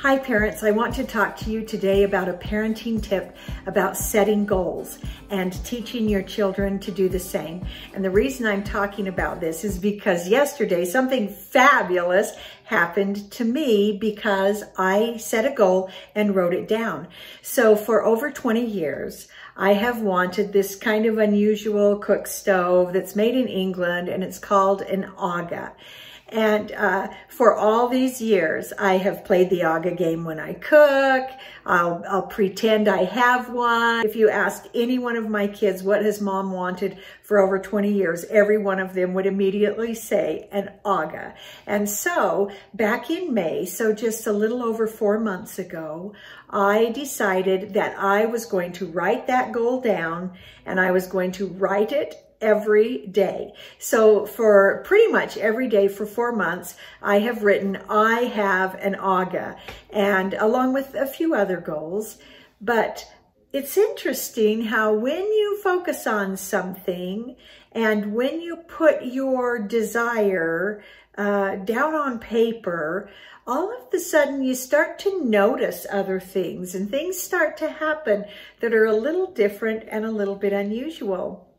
Hi parents, I want to talk to you today about a parenting tip about setting goals and teaching your children to do the same. And the reason I'm talking about this is because yesterday something fabulous happened to me because I set a goal and wrote it down. So for over 20 years, I have wanted this kind of unusual cook stove that's made in England, and it's called an Aga. And for all these years, I have played the Aga game when I cook. I'll pretend I have one. If you asked any one of my kids, what has mom wanted for over 20 years, every one of them would immediately say an Aga. And so back in May, so just a little over 4 months ago, I decided that I was going to write that goal down, and I was going to write it every day. So for pretty much every day for 4 months, I have written, I have an Aga, and along with a few other goals. But it's interesting how when you focus on something and when you put your desire down on paper, all of a sudden you start to notice other things, and things start to happen that are a little different and a little bit unusual.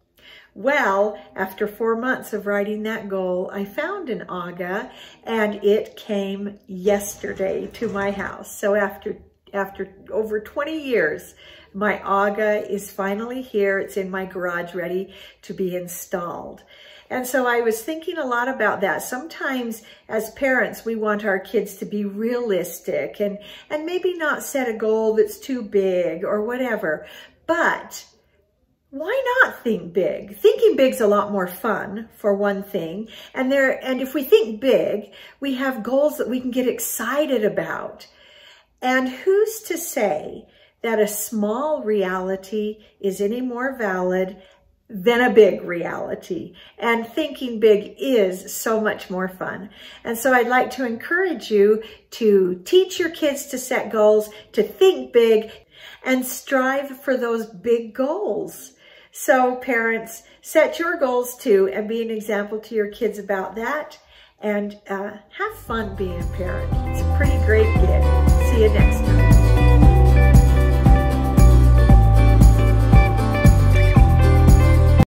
Well, after 4 months of writing that goal, I found an Aga, and it came yesterday to my house. So after over 20 years, my Aga is finally here. It's in my garage ready to be installed. And so I was thinking a lot about that. Sometimes as parents, we want our kids to be realistic and maybe not set a goal that's too big or whatever. But why not think big? Thinking big's a lot more fun, for one thing. And if we think big, we have goals that we can get excited about. And who's to say that a small reality is any more valid than a big reality? And thinking big is so much more fun. And so I'd like to encourage you to teach your kids to set goals, to think big, and strive for those big goals. So parents, set your goals too, and be an example to your kids about that. And have fun being a parent. It's a pretty great gig. See you next time.